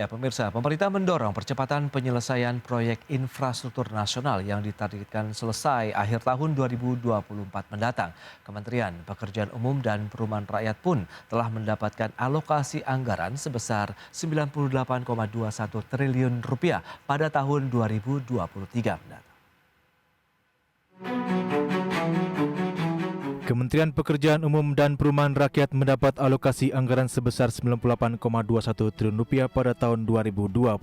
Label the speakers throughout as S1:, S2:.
S1: Ya, pemirsa, pemerintah mendorong percepatan penyelesaian proyek infrastruktur nasional yang ditargetkan selesai akhir tahun 2024 mendatang. Kementerian Pekerjaan Umum dan Perumahan Rakyat pun telah mendapatkan alokasi anggaran sebesar 98,21 triliun rupiah pada tahun 2023 mendatang.
S2: Kementerian Pekerjaan Umum dan Perumahan Rakyat mendapat alokasi anggaran sebesar 98,21 triliun rupiah pada tahun 2023.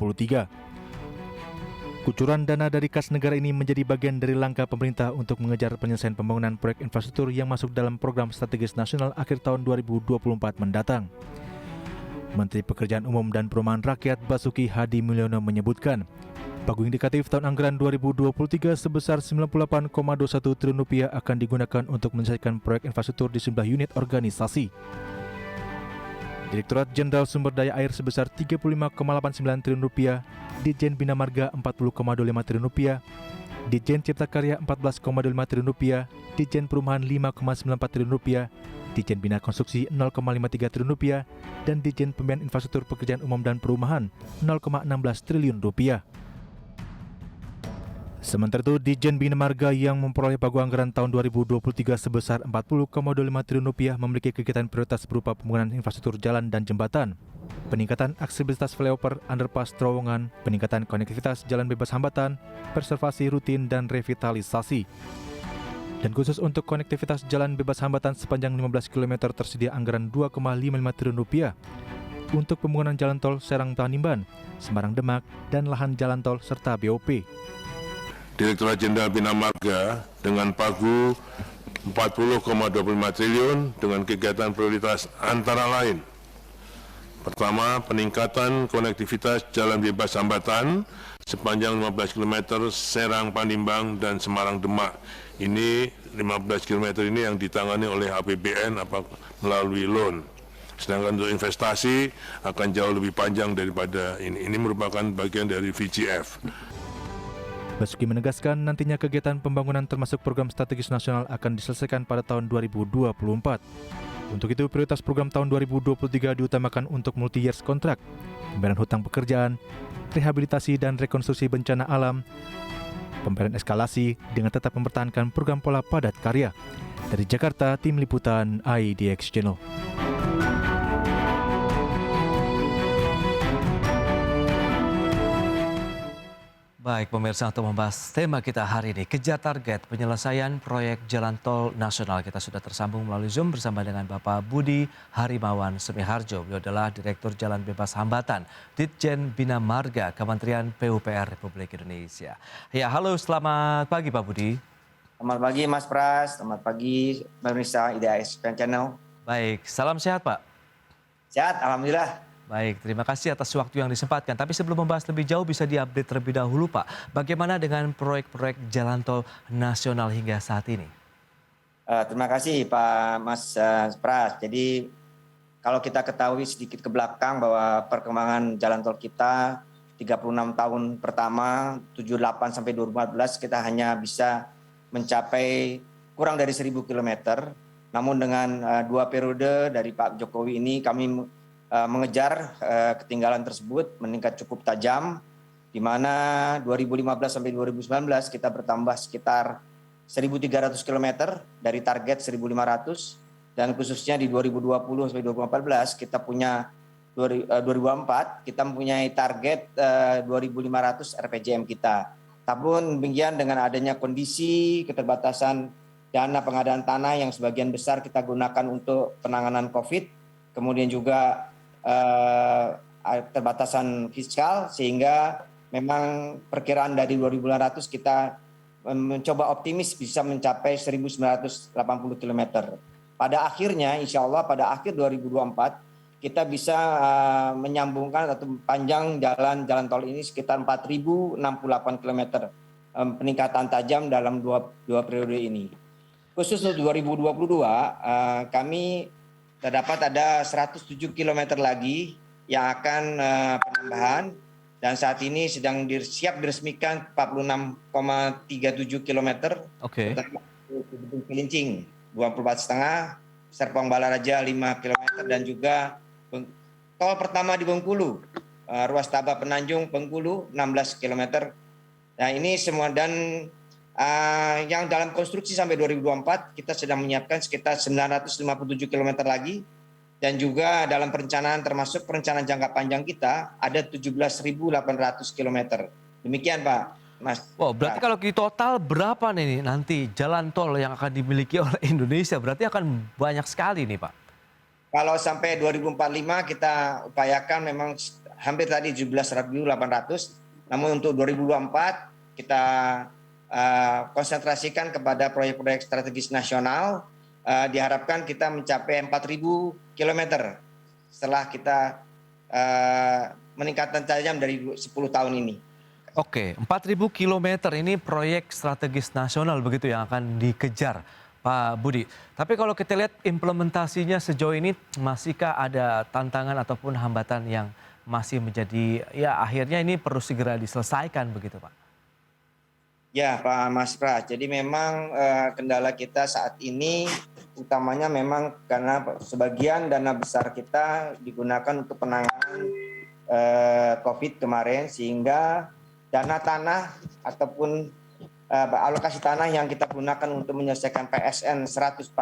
S2: Kucuran dana dari kas negara ini menjadi bagian dari langkah pemerintah untuk mengejar penyelesaian pembangunan proyek infrastruktur yang masuk dalam program strategis nasional akhir tahun 2024 mendatang. Menteri Pekerjaan Umum dan Perumahan Rakyat Basuki Hadi Mulyono menyebutkan, pagu indikatif tahun anggaran 2023 sebesar 98,21 triliun rupiah akan digunakan untuk menyelesaikan proyek infrastruktur di sejumlah unit organisasi. Direktorat Jenderal Sumber Daya Air sebesar 35,89 triliun rupiah, Ditjen Bina Marga 40,25 triliun rupiah, Ditjen Cipta Karya 14,25 triliun rupiah, Ditjen Perumahan 5,94 triliun rupiah, Ditjen Bina Konstruksi 0,53 triliun rupiah, dan Ditjen Pembiayaan Infrastruktur Pekerjaan Umum dan Perumahan 0,16 triliun rupiah. Sementara itu, Ditjen Bina Marga yang memperoleh pagu anggaran tahun 2023 sebesar 40,25 triliun rupiah memiliki kegiatan prioritas berupa pembangunan infrastruktur jalan dan jembatan, peningkatan aksesibilitas flyover, underpass, terowongan, peningkatan konektivitas jalan bebas hambatan, preservasi rutin dan revitalisasi. Dan khusus untuk konektivitas jalan bebas hambatan sepanjang 15 km tersedia anggaran 2,55 triliun rupiah untuk pembangunan jalan tol Serang Tanimban, Semarang Demak, dan lahan jalan tol serta BOP.
S3: Direktorat Jenderal Bina Marga dengan pagu 40,25 triliun dengan kegiatan prioritas antara lain. Pertama, peningkatan konektivitas jalan bebas hambatan sepanjang 15 km Serang Pandimbang dan Semarang Demak. Ini 15 km ini yang ditangani oleh APBN melalui loan. Sedangkan untuk investasi akan jauh lebih panjang daripada ini. Ini merupakan bagian dari VGF.
S2: Basuki menegaskan nantinya kegiatan pembangunan termasuk program strategis nasional akan diselesaikan pada tahun 2024. Untuk itu, prioritas program tahun 2023 diutamakan untuk multi-years kontrak, pembayaran hutang pekerjaan, rehabilitasi dan rekonstruksi bencana alam, pembayaran eskalasi dengan tetap mempertahankan program pola padat karya. Dari Jakarta, Tim Liputan IDX Channel.
S1: Baik pemirsa, untuk membahas tema kita hari ini, kejar target penyelesaian proyek jalan tol nasional. Kita sudah tersambung melalui Zoom bersama dengan Bapak Budi Harimawan Sumiharjo. Beliau adalah Direktur Jalan Bebas Hambatan, Ditjen Bina Marga, Kementerian PUPR Republik Indonesia. Ya, halo, selamat pagi Pak Budi.
S4: Selamat pagi Mas Pras, selamat pagi pemirsa IDX Channel.
S1: Baik, salam sehat Pak.
S4: Sehat, Alhamdulillah.
S1: Baik, terima kasih atas waktu yang disempatkan. Tapi sebelum membahas lebih jauh, bisa diupdate terlebih dahulu Pak. Bagaimana dengan proyek-proyek jalan tol nasional hingga saat ini?
S4: Terima kasih Pak Mas Pras. Jadi kalau kita ketahui sedikit ke belakang bahwa perkembangan jalan tol kita 36 tahun pertama, 78 sampai 2014 kita hanya bisa mencapai kurang dari 1.000 km. Namun dengan 2 periode dari Pak Jokowi ini kami mengejar ketinggalan tersebut meningkat cukup tajam, di mana 2015 sampai 2019 kita bertambah sekitar 1.300 km dari target 1.500, dan khususnya di 2020 sampai 2014 kita punya 2004 kita mempunyai target 2.500 RPJM kita. Namun demikian, dengan adanya kondisi keterbatasan dana pengadaan tanah yang sebagian besar kita gunakan untuk penanganan COVID, kemudian juga keterbatasan fiskal, sehingga memang perkiraan dari 2.500 kita mencoba optimis bisa mencapai 1.980 km. Pada akhirnya, insya Allah pada akhir 2024 kita bisa menyambungkan atau panjang jalan tol ini sekitar 4.068 km, peningkatan tajam dalam dua periode ini. Khusus untuk 2022 kami terdapat ada 107 km lagi yang akan penambahan, dan saat ini sedang siap diresmikan 46,37 km.
S1: Oke.
S4: Cilincing 24,5, Serpong Balaraja 5 km, dan juga tol pertama di Bengkulu ruas Tabak Penanjung Bengkulu 16 km. Nah ini semua dan yang dalam konstruksi sampai 2024 kita sedang menyiapkan sekitar 957 km lagi, dan juga dalam perencanaan termasuk perencanaan jangka panjang kita ada 17.800 km. Demikian Pak Mas.
S1: Wow, berarti kalau di total berapa nih nanti jalan tol yang akan dimiliki oleh Indonesia? Berarti akan banyak sekali nih Pak.
S4: Kalau sampai 2045 kita upayakan memang hampir tadi 17.800, namun untuk 2024 kita konsentrasikan kepada proyek-proyek strategis nasional. Diharapkan kita mencapai 4.000 km setelah kita meningkatkan tajam dari 10 tahun ini.
S1: Oke, 4.000 kilometer ini proyek strategis nasional begitu yang akan dikejar, Pak Budi. Tapi kalau kita lihat implementasinya sejauh ini, masihkah ada tantangan ataupun hambatan yang masih menjadi, ya akhirnya ini perlu segera diselesaikan begitu Pak?
S4: Ya Pak Mas Pras, jadi memang kendala kita saat ini utamanya memang karena sebagian dana besar kita digunakan untuk penanganan COVID kemarin, sehingga dana tanah ataupun alokasi tanah yang kita gunakan untuk menyelesaikan PSN 114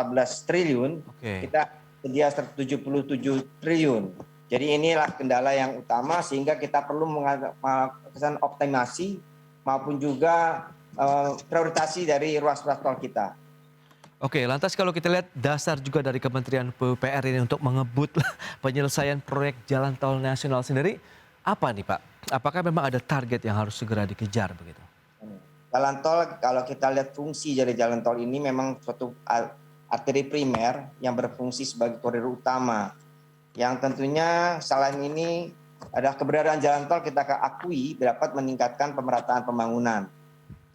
S4: triliun, kita sedia 177 triliun. Jadi inilah kendala yang utama sehingga kita perlu melakukan optimasi maupun juga prioritasi dari ruas-ruas tol kita.
S1: Oke, lantas kalau kita lihat dasar juga dari Kementerian PUPR ini untuk mengebut penyelesaian proyek jalan tol nasional sendiri, apa nih Pak? Apakah memang ada target yang harus segera dikejar begitu?
S4: Jalan tol, kalau kita lihat fungsi dari jalan tol ini memang suatu arteri primer yang berfungsi sebagai koridor utama. Yang tentunya selain ini adalah keberadaan jalan tol kita akui dapat meningkatkan pemerataan pembangunan.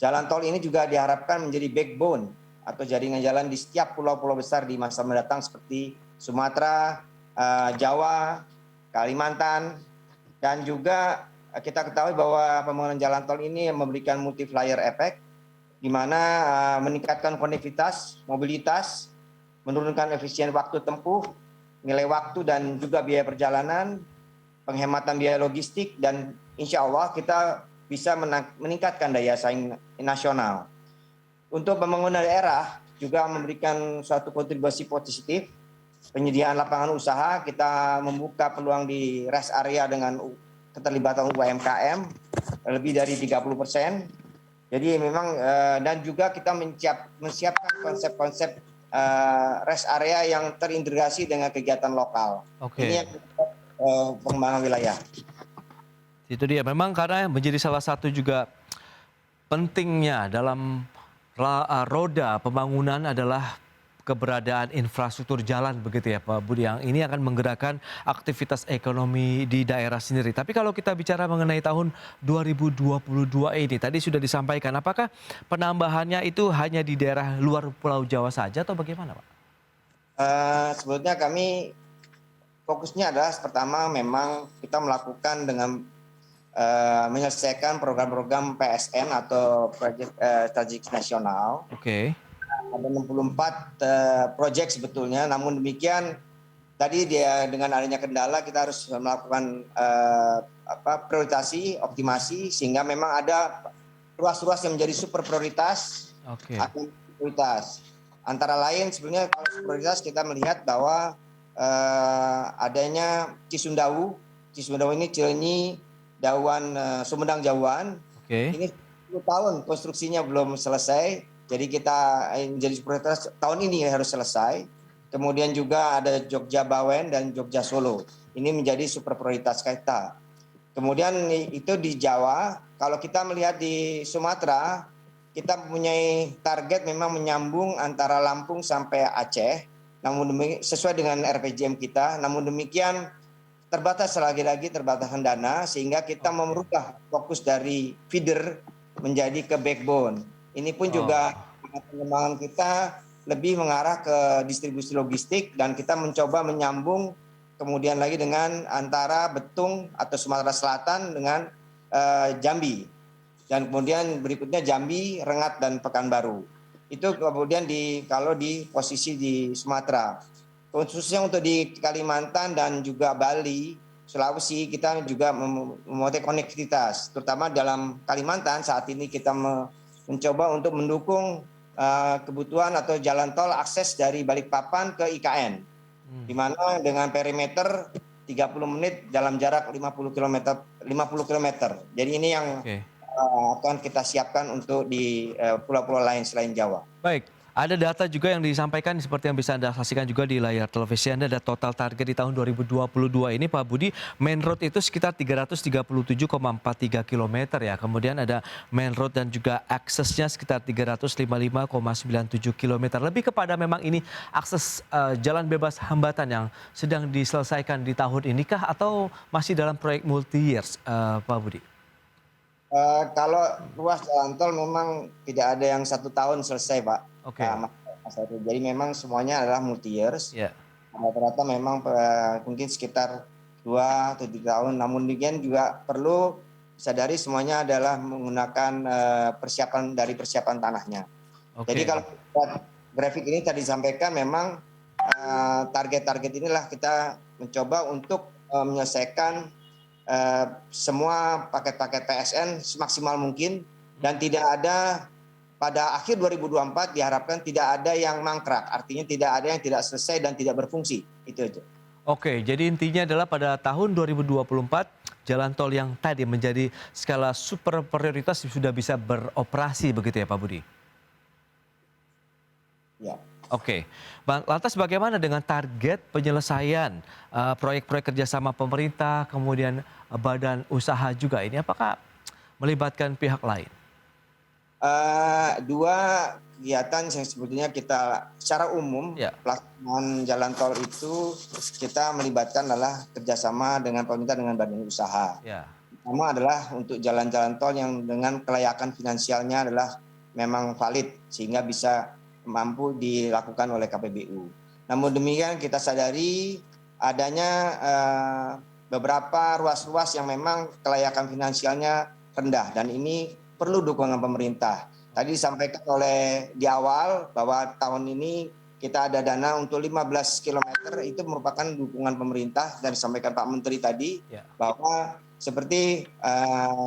S4: Jalan tol ini juga diharapkan menjadi backbone atau jaringan jalan di setiap pulau-pulau besar di masa mendatang seperti Sumatera, Jawa, Kalimantan, dan juga kita ketahui bahwa pembangunan jalan tol ini memberikan multiplier effect, di mana meningkatkan konektivitas, mobilitas, menurunkan efisien waktu tempuh, nilai waktu dan juga biaya perjalanan, penghematan biaya logistik, dan insya Allah kita bisa meningkatkan daya saing nasional. Untuk pembangunan daerah juga memberikan suatu kontribusi positif, penyediaan lapangan usaha, kita membuka peluang di rest area dengan keterlibatan UMKM lebih dari 30%. Jadi memang dan juga kita menyiapkan konsep-konsep rest area yang terintegrasi dengan kegiatan lokal. Ini yang pengembangan wilayah.
S1: Itu dia, memang karena menjadi salah satu juga pentingnya dalam roda pembangunan adalah keberadaan infrastruktur jalan begitu ya Pak Budi, yang ini akan menggerakkan aktivitas ekonomi di daerah sendiri. Tapi kalau kita bicara mengenai tahun 2022 ini, tadi sudah disampaikan, apakah penambahannya itu hanya di daerah luar Pulau Jawa saja atau bagaimana Pak?
S4: Sebetulnya kami fokusnya adalah pertama memang kita melakukan dengan menyelesaikan program-program PSN atau proyek strategis nasional.
S1: Oke.
S4: Ada 64 proyek sebetulnya, namun demikian tadi dia dengan adanya kendala kita harus melakukan prioritasi, optimasi, sehingga memang ada ruas-ruas yang menjadi super prioritas. Atau prioritas. Antara lain sebenarnya kalau prioritas kita melihat bahwa adanya Cisumdawu ini Cileunyi, Dawan, Sumedang Jauhan. Ini 10 tahun konstruksinya belum selesai. Jadi kita menjadi prioritas tahun ini harus selesai. Kemudian juga ada Jogja Bawen dan Jogja Solo. Ini menjadi super prioritas kita. Kemudian itu di Jawa. Kalau kita melihat di Sumatera, kita mempunyai target memang menyambung antara Lampung sampai Aceh. Namun demikian sesuai dengan RPJM kita. Namun demikian terbatas lagi-lagi terbatasan dana, sehingga kita merubah fokus dari feeder menjadi ke backbone. Ini pun juga pengembangan kita lebih mengarah ke distribusi logistik, dan kita mencoba menyambung kemudian lagi dengan antara Betung atau Sumatera Selatan dengan Jambi, dan kemudian berikutnya Jambi, Rengat, dan Pekanbaru. Itu kemudian kalau di posisi di Sumatera. Khususnya untuk di Kalimantan dan juga Bali, Sulawesi kita juga memotret konektivitas, terutama dalam Kalimantan saat ini kita mencoba untuk mendukung kebutuhan atau jalan tol akses dari Balikpapan ke IKN, di mana dengan perimeter 30 menit dalam jarak 50 km. Jadi ini yang akan kita siapkan untuk di pulau-pulau lain selain Jawa.
S1: Baik, ada data juga yang disampaikan seperti yang bisa Anda saksikan juga di layar televisi Anda, ada total target di tahun 2022 ini Pak Budi, main road itu sekitar 337,43 km ya. Kemudian ada main road dan juga aksesnya sekitar 355,97 km. Lebih kepada memang ini akses jalan bebas hambatan yang sedang diselesaikan di tahun ini kah atau masih dalam proyek multi years Pak Budi?
S4: Kalau ruas jalan tol memang tidak ada yang 1 tahun selesai, Pak.
S1: Oke.
S4: Jadi memang semuanya adalah multi years.
S1: Ya.
S4: Rata-rata memang mungkin sekitar 2 atau 3 tahun. Namun demikian juga perlu sadari semuanya adalah menggunakan persiapan tanahnya.
S1: Oke.
S4: Jadi kalau grafik ini tadi disampaikan memang target-target inilah kita mencoba untuk menyelesaikan semua paket-paket PSN semaksimal mungkin, dan tidak ada pada akhir 2024 diharapkan tidak ada yang mangkrak, artinya tidak ada yang tidak selesai dan tidak berfungsi, itu aja.
S1: Oke, jadi intinya adalah pada tahun 2024 jalan tol yang tadi menjadi skala super prioritas sudah bisa beroperasi begitu ya Pak Budi?
S4: Ya.
S1: Oke, lantas bagaimana dengan target penyelesaian proyek-proyek kerjasama pemerintah, kemudian badan usaha juga ini, apakah melibatkan pihak lain?
S4: 2 kegiatan yang sebetulnya kita secara umum pelaksanaan jalan tol itu kita melibatkan adalah kerjasama dengan pemerintah dengan badan usaha. Pertama adalah untuk jalan-jalan tol yang dengan kelayakan finansialnya adalah memang valid sehingga bisa mampu dilakukan oleh KPBU. Namun demikian kita sadari adanya beberapa ruas-ruas yang memang kelayakan finansialnya rendah dan ini perlu dukungan pemerintah. Tadi disampaikan oleh di awal bahwa tahun ini kita ada dana untuk 15 km itu merupakan dukungan pemerintah dan disampaikan Pak Menteri tadi bahwa seperti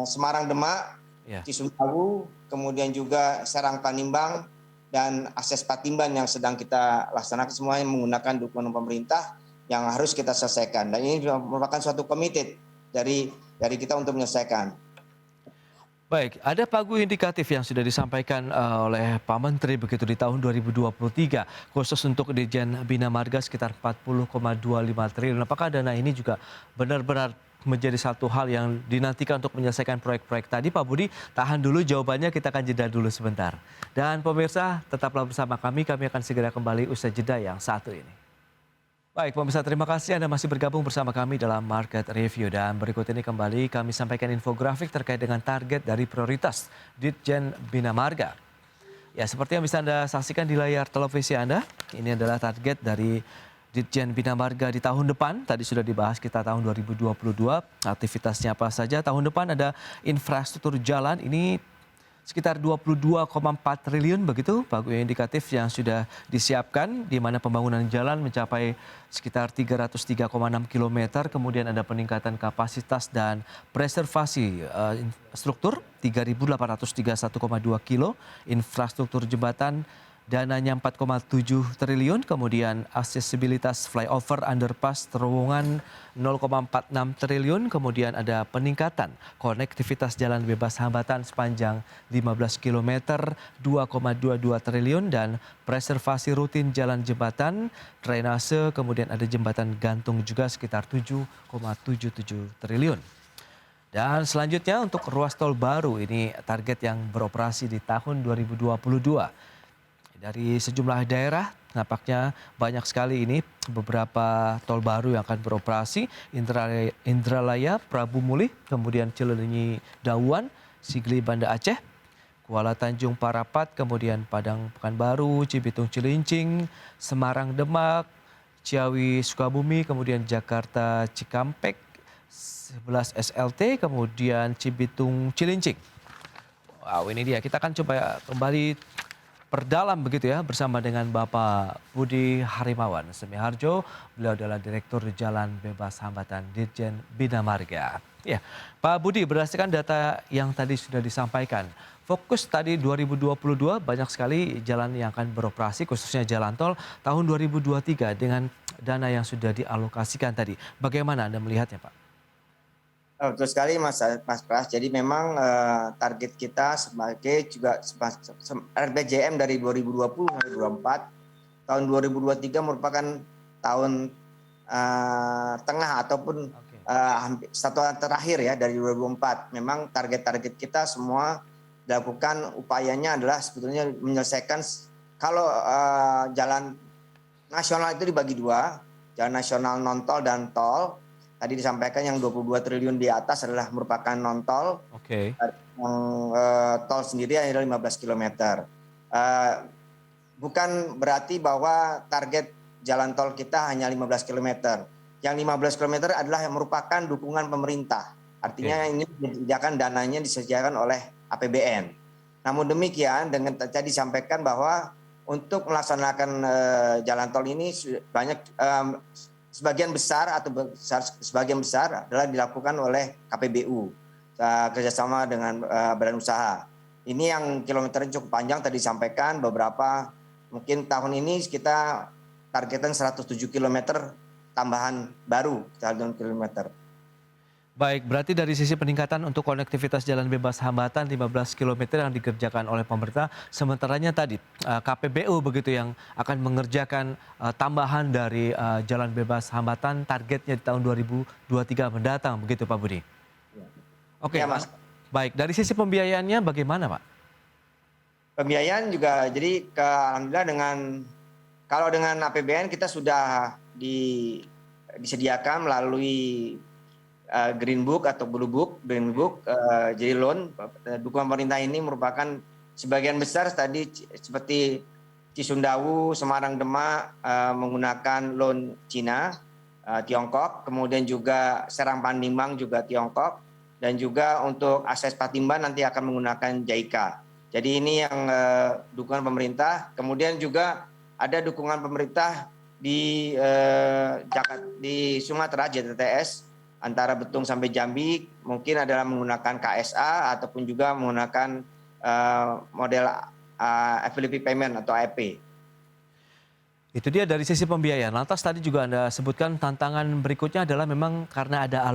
S4: Semarang Demak, Cisumdawu, kemudian juga Serang Tanimbang dan akses Patimban yang sedang kita laksanakan semuanya menggunakan dukungan pemerintah yang harus kita selesaikan, dan ini merupakan suatu komited dari kita untuk menyelesaikan.
S1: Baik, ada pagu indikatif yang sudah disampaikan oleh Pak Menteri begitu di tahun 2023 khusus untuk Ditjen Bina Marga sekitar 40,25 triliun. Apakah dana ini juga benar-benar menjadi satu hal yang dinantikan untuk menyelesaikan proyek-proyek tadi? Pak Budi, tahan dulu jawabannya, kita akan jeda dulu sebentar. Dan pemirsa, tetaplah bersama kami akan segera kembali usai jeda yang satu ini. Baik pemirsa, terima kasih Anda masih bergabung bersama kami dalam Market Review. Dan berikut ini kembali kami sampaikan infografik terkait dengan target dari prioritas Ditjen Bina Marga. Ya, seperti yang bisa Anda saksikan di layar televisi Anda, ini adalah target dari Ditjen Bina Marga di tahun depan. Tadi sudah dibahas kita tahun 2022, aktivitasnya apa saja. Tahun depan ada infrastruktur jalan, ini sekitar 22,4 triliun begitu pagu indikatif yang sudah disiapkan, di mana pembangunan jalan mencapai sekitar 303,6 km. Kemudian ada peningkatan kapasitas dan preservasi struktur 3.831,2 kilo, infrastruktur jembatan dananya 4,7 triliun, kemudian aksesibilitas flyover, underpass, terowongan 0,46 triliun, kemudian ada peningkatan konektivitas jalan bebas hambatan sepanjang 15 km 2,22 triliun, dan preservasi rutin jalan jembatan, drainase, kemudian ada jembatan gantung juga sekitar 7,77 triliun. Dan selanjutnya untuk ruas tol baru, ini target yang beroperasi di tahun 2022. Dari sejumlah daerah nampaknya banyak sekali ini beberapa tol baru yang akan beroperasi. Indralaya, Prabu Mulih, kemudian Cileunyi Dawuan, Sigli Banda Aceh, Kuala Tanjung Parapat, kemudian Padang Pekanbaru, Cibitung Cilincing, Semarang Demak, Ciawi Sukabumi, kemudian Jakarta Cikampek, 11 SLT, kemudian Cibitung Cilincing. Wow, ini dia. Kita akan coba kembali perdalam begitu ya bersama dengan Bapak Budi Harimawan Semiharjo. Beliau adalah Direktur Jalan Bebas Hambatan Ditjen Bina Marga. Ya, Pak Budi, berdasarkan data yang tadi sudah disampaikan, fokus tadi 2022 banyak sekali jalan yang akan beroperasi khususnya jalan tol tahun 2023 dengan dana yang sudah dialokasikan tadi. Bagaimana Anda melihatnya, Pak?
S4: Betul sekali Mas Pras. Jadi memang target kita sebagai juga RPJM dari 2020 sampai 2024, tahun 2023 merupakan tahun tengah ataupun hampir satu tahun terakhir ya dari 2024. Memang target-target kita semua dilakukan upayanya adalah sebetulnya menyelesaikan kalau jalan nasional itu dibagi dua, jalan nasional non tol dan tol. Tadi disampaikan yang 22 triliun di atas adalah merupakan non tol.
S1: Oke.
S4: Yang tol sendiri adalah 15 km. Bukan berarti bahwa target jalan tol kita hanya 15 km. Yang 15 km adalah yang merupakan dukungan pemerintah. Artinya ini disediakan dananya disediakan oleh APBN. Namun demikian dengan tadi disampaikan bahwa untuk melaksanakan jalan tol ini banyak sebagian besar sebagian besar adalah dilakukan oleh KPBU kerjasama dengan badan usaha. Ini yang kilometernya cukup panjang tadi disampaikan beberapa, mungkin tahun ini kita targetan 107 km tambahan baru jalan kilometer.
S1: Baik, berarti dari sisi peningkatan untuk konektivitas jalan bebas hambatan 15 km yang dikerjakan oleh pemerintah, sementaranya tadi KPBU begitu yang akan mengerjakan tambahan dari jalan bebas hambatan targetnya di tahun 2023 mendatang begitu Pak Budi. Oke,
S4: ya, Mas.
S1: Baik, dari sisi pembiayaannya bagaimana Pak?
S4: Pembiayaan juga jadi alhamdulillah kalau dengan APBN kita sudah disediakan melalui Green Book atau Blue Book, Green Book, jadi loan. Dukungan pemerintah ini merupakan sebagian besar tadi seperti Cisundawu, Semarang, Demak menggunakan loan Cina, Tiongkok, kemudian juga Serang Pandimang juga Tiongkok, dan juga untuk akses Patimban nanti akan menggunakan JICA. Jadi ini yang dukungan pemerintah. Kemudian juga ada dukungan pemerintah di Sumatera JTTS antara Betung sampai Jambi mungkin adalah menggunakan KSA ataupun juga menggunakan model Availability Payment atau APP.
S1: Itu dia dari sisi pembiayaan. Lantas tadi juga Anda sebutkan tantangan berikutnya adalah memang karena ada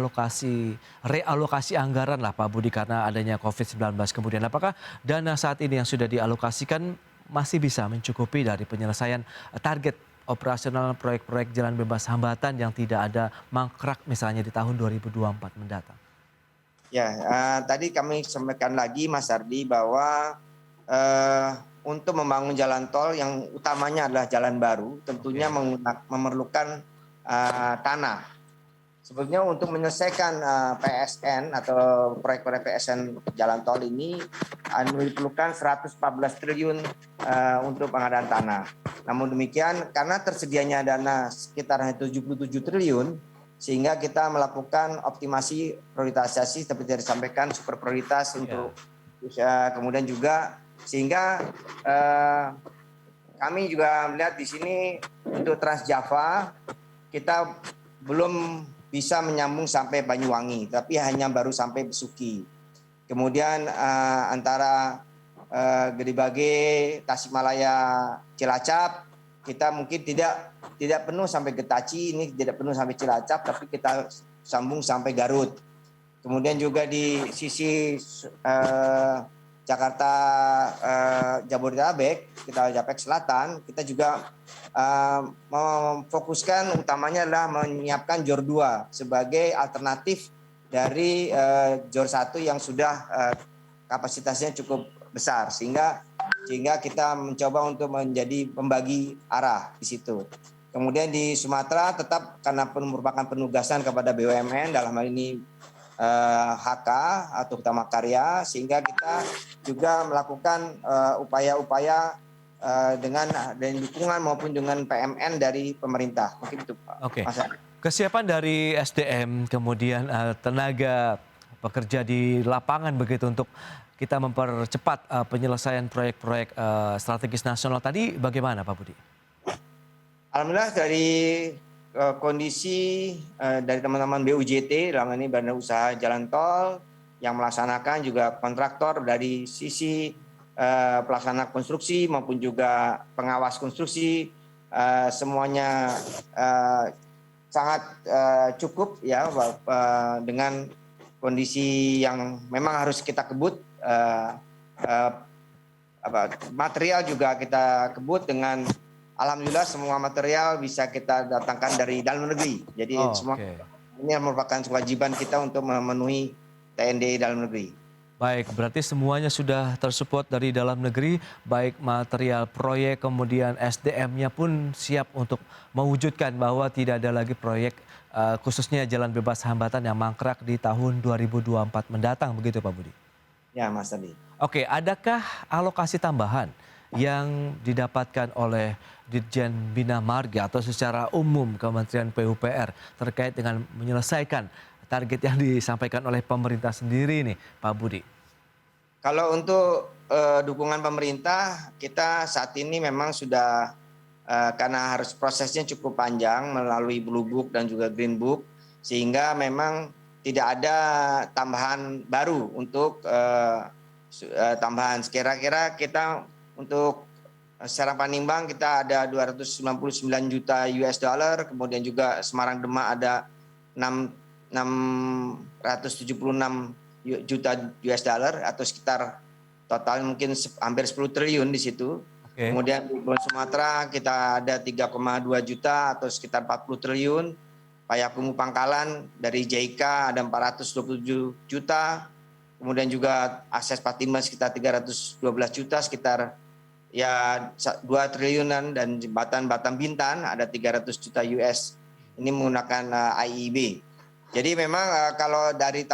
S1: realokasi anggaran lah Pak Budi karena adanya COVID-19. Kemudian apakah dana saat ini yang sudah dialokasikan masih bisa mencukupi dari penyelesaian target operasional proyek-proyek jalan bebas hambatan yang tidak ada mangkrak misalnya di tahun 2024 mendatang?
S4: Ya, tadi kami sampaikan lagi Mas Ardi bahwa untuk membangun jalan tol yang utamanya adalah jalan baru tentunya memerlukan tanah. Sebetulnya untuk menyelesaikan PSN atau proyek-proyek PSN jalan tol ini diperlukan 114 triliun untuk pengadaan tanah. Namun demikian karena tersedianya dana sekitar 77 triliun sehingga kita melakukan optimasi prioritisasi seperti yang disampaikan super prioritas untuk kemudian juga sehingga kami juga melihat di sini untuk Trans Java kita belum bisa menyambung sampai Banyuwangi, tapi hanya baru sampai Besuki. Kemudian antara Gede Bage, Tasikmalaya, Cilacap, kita mungkin tidak penuh sampai Getaci, ini tidak penuh sampai Cilacap, tapi kita sambung sampai Garut. Kemudian juga di sisi Jakarta Jabodetabek, kita Japek Selatan, kita juga memfokuskan utamanya adalah menyiapkan JOR 2 sebagai alternatif dari JOR 1 yang sudah kapasitasnya cukup besar sehingga kita mencoba untuk menjadi pembagi arah di situ. Kemudian di Sumatera tetap karena merupakan penugasan kepada BUMN dalam hal ini HK atau Utama Karya sehingga kita juga melakukan upaya-upaya dengan dukungan maupun dengan PMN dari pemerintah. Mungkin itu Pak.
S1: Oke. Kesiapan dari SDM kemudian tenaga bekerja di lapangan begitu untuk kita mempercepat penyelesaian proyek-proyek strategis nasional tadi bagaimana Pak Budi?
S4: Alhamdulillah dari kondisi dari teman-teman BUJT dalam ini Badan Usaha Jalan Tol yang melaksanakan juga kontraktor dari sisi pelaksana konstruksi maupun juga pengawas konstruksi semuanya sangat cukup ya dengan kondisi yang memang harus kita kebut material juga kita kebut dengan alhamdulillah semua material bisa kita datangkan dari dalam negeri. Jadi semua ini merupakan kewajiban kita untuk memenuhi TND dalam negeri.
S1: Baik, berarti semuanya sudah tersupport dari dalam negeri, baik material proyek, kemudian SDM-nya pun siap untuk mewujudkan bahwa tidak ada lagi proyek khususnya jalan bebas hambatan yang mangkrak di tahun 2024 mendatang, begitu Pak Budi?
S4: Ya, Mas Adi.
S1: Oke, adakah alokasi tambahan yang didapatkan oleh Ditjen Bina Marga atau secara umum Kementerian PUPR terkait dengan menyelesaikan target yang disampaikan oleh pemerintah sendiri nih Pak Budi?
S4: Kalau untuk dukungan pemerintah, kita saat ini memang sudah karena harus prosesnya cukup panjang melalui Blue Book dan juga Green Book, sehingga memang tidak ada tambahan baru untuk tambahan. Kira-kira kita untuk secara Panimbang kita ada 299 juta US dollar, kemudian juga Semarang Demak ada 676 juta US dollar atau sekitar total mungkin hampir 10 triliun di situ. Okay. Kemudian di Sumatera kita ada 3,2 juta atau sekitar 40 triliun. Payakumbuh Pangkalan dari JIK ada 427 juta. Kemudian juga akses Patimban sekitar 312 juta, sekitar ya 2 triliunan, dan jembatan Batam Bintan ada 300 juta US. Ini menggunakan IIB. Jadi memang kalau dari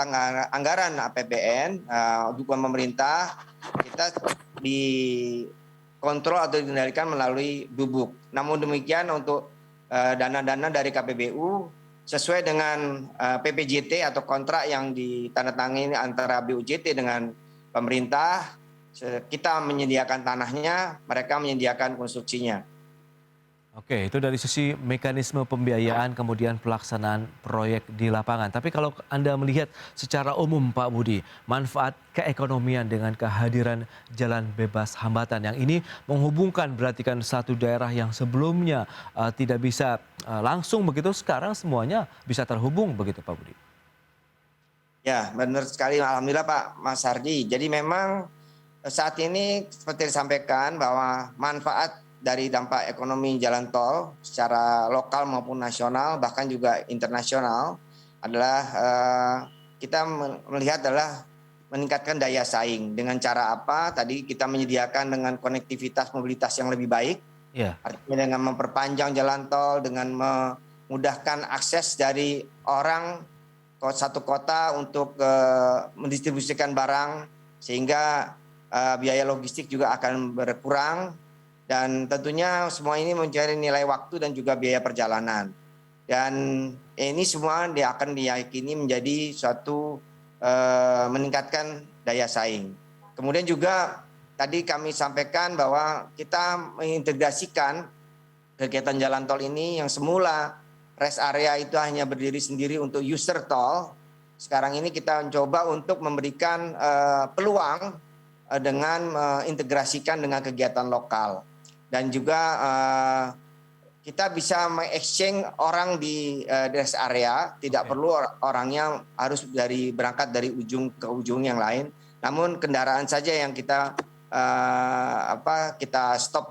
S4: anggaran APBN dukungan pemerintah kita dikontrol atau dikendalikan melalui Dubuk. Namun demikian untuk dana-dana dari KPBU sesuai dengan PPJT atau kontrak yang ditandatangani antara BUJT dengan pemerintah, kita menyediakan tanahnya, mereka menyediakan konstruksinya.
S1: Oke, itu dari sisi mekanisme pembiayaan kemudian pelaksanaan proyek di lapangan. Tapi kalau Anda melihat secara umum Pak Budi, manfaat keekonomian dengan kehadiran jalan bebas hambatan yang ini menghubungkan berarti kan satu daerah yang sebelumnya tidak bisa langsung begitu, sekarang semuanya bisa terhubung begitu Pak Budi?
S4: Ya, benar sekali. Alhamdulillah Pak Mas Hardi. Jadi memang saat ini seperti disampaikan bahwa manfaat dari dampak ekonomi jalan tol secara lokal maupun nasional bahkan juga internasional adalah kita melihat adalah meningkatkan daya saing. Dengan cara apa? Tadi kita menyediakan dengan konektivitas mobilitas yang lebih baik. Yeah. Artinya dengan memperpanjang jalan tol, dengan memudahkan akses dari orang satu kota untuk mendistribusikan barang, sehingga biaya logistik juga akan berkurang. Dan tentunya semua ini mencari nilai waktu dan juga biaya perjalanan. Dan ini semua akan diyakini menjadi suatu meningkatkan daya saing. Kemudian juga tadi kami sampaikan bahwa kita mengintegrasikan kegiatan jalan tol ini yang semula rest area itu hanya berdiri sendiri untuk user tol. Sekarang ini kita mencoba untuk memberikan peluang dengan mengintegrasikan dengan kegiatan lokal. Dan juga kita bisa meng-exchange orang di rest area, tidak perlu orangnya harus berangkat dari ujung ke ujung yang lain. Namun kendaraan saja yang kita stop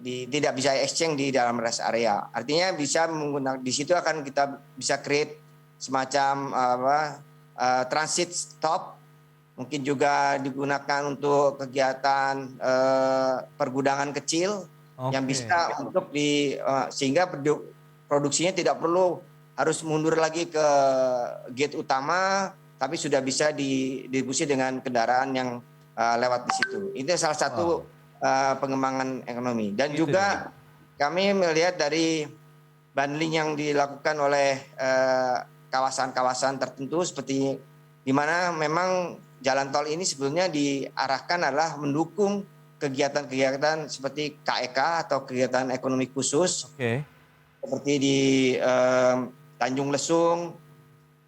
S4: tidak bisa exchange di dalam rest area. Artinya bisa menggunakan di situ akan kita bisa create semacam transit stop. Mungkin juga digunakan untuk kegiatan pergudangan kecil yang bisa untuk sehingga produksinya tidak perlu harus mundur lagi ke gate utama, tapi sudah bisa didistribusi dengan kendaraan yang lewat di situ. Itu salah satu pengembangan ekonomi. Dan itu juga kami melihat dari bundling yang dilakukan oleh kawasan-kawasan tertentu seperti di mana memang jalan tol ini sebetulnya diarahkan adalah mendukung kegiatan-kegiatan seperti KEK atau kegiatan ekonomi khusus, seperti di Tanjung Lesung,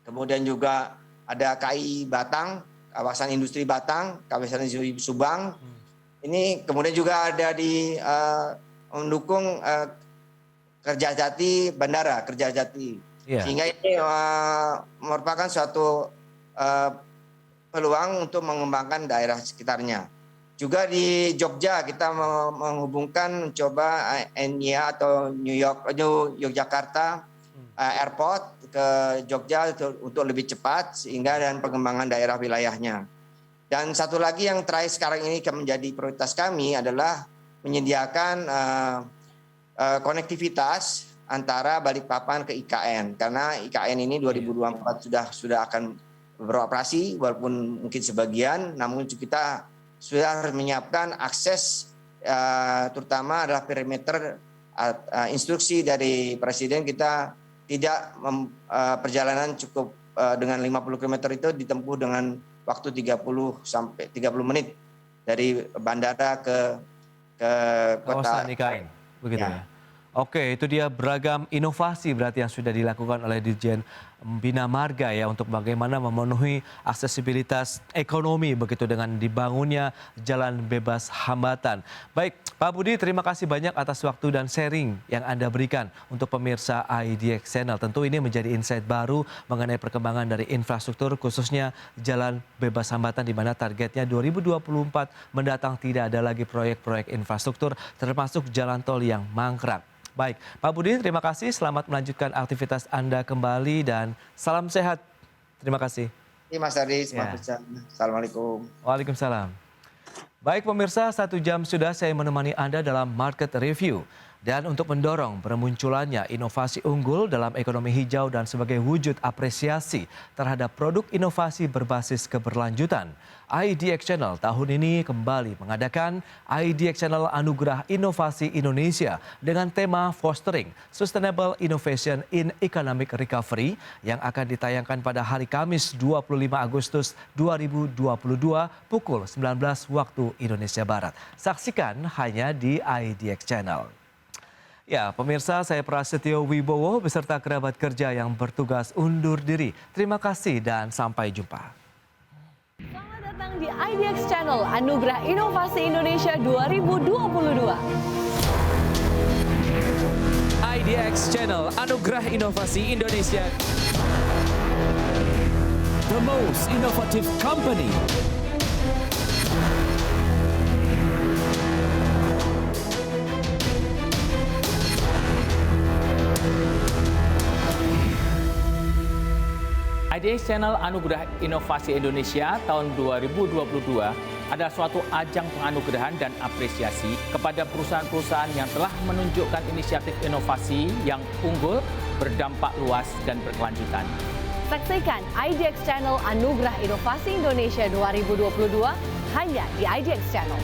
S4: kemudian juga ada KI Batang, kawasan industri Batang, kawasan industri Subang. Ini kemudian juga ada di mendukung Kertajati, Bandara Kertajati. Sehingga ini merupakan suatu peluang untuk mengembangkan daerah sekitarnya. Juga di Jogja kita menghubungkan coba NIA atau Yogyakarta Airport ke Jogja untuk lebih cepat sehingga dan pengembangan daerah wilayahnya. Dan satu lagi yang terakhir sekarang ini menjadi prioritas kami adalah menyediakan konektivitas antara Balikpapan ke IKN, karena IKN ini 2024 sudah akan beroperasi walaupun mungkin sebagian, namun kita sudah menyiapkan akses terutama adalah perimeter instruksi dari Presiden kita tidak perjalanan cukup dengan 50 km itu ditempuh dengan waktu 30 sampai 30 menit dari bandara ke kota
S1: IKN, begitu ya. Oke, itu dia beragam inovasi berarti yang sudah dilakukan oleh Dirjen Bina Marga ya untuk bagaimana memenuhi aksesibilitas ekonomi begitu dengan dibangunnya jalan bebas hambatan. Baik, Pak Budi, terima kasih banyak atas waktu dan sharing yang Anda berikan untuk pemirsa IDX Channel. Tentu ini menjadi insight baru mengenai perkembangan dari infrastruktur khususnya jalan bebas hambatan di mana targetnya 2024 mendatang tidak ada lagi proyek-proyek infrastruktur termasuk jalan tol yang mangkrak. Baik, Pak Budi, terima kasih. Selamat melanjutkan aktivitas Anda kembali dan salam sehat. Terima kasih.
S4: Mas Aris, Assalamualaikum.
S1: Waalaikumsalam. Baik pemirsa, 1 jam sudah saya menemani Anda dalam Market Review. Dan untuk mendorong bermunculannya inovasi unggul dalam ekonomi hijau dan sebagai wujud apresiasi terhadap produk inovasi berbasis keberlanjutan, IDX Channel tahun ini kembali mengadakan IDX Channel Anugerah Inovasi Indonesia dengan tema Fostering Sustainable Innovation in Economic Recovery yang akan ditayangkan pada hari Kamis 25 Agustus 2022 pukul 19 waktu Indonesia Barat. Saksikan hanya di IDX Channel. Ya, pemirsa, saya Prasetyo Wibowo beserta kerabat kerja yang bertugas undur diri. Terima kasih dan sampai jumpa.
S5: Selamat datang di IDX Channel Anugerah Inovasi Indonesia 2022.
S6: IDX Channel Anugerah Inovasi Indonesia. The most innovative company. IDX Channel Anugerah Inovasi Indonesia tahun 2022 adalah suatu ajang penganugerahan dan apresiasi kepada perusahaan-perusahaan yang telah menunjukkan inisiatif inovasi yang unggul, berdampak luas, dan berkelanjutan.
S5: Saksikan IDX Channel Anugerah Inovasi Indonesia 2022 hanya di IDX Channel.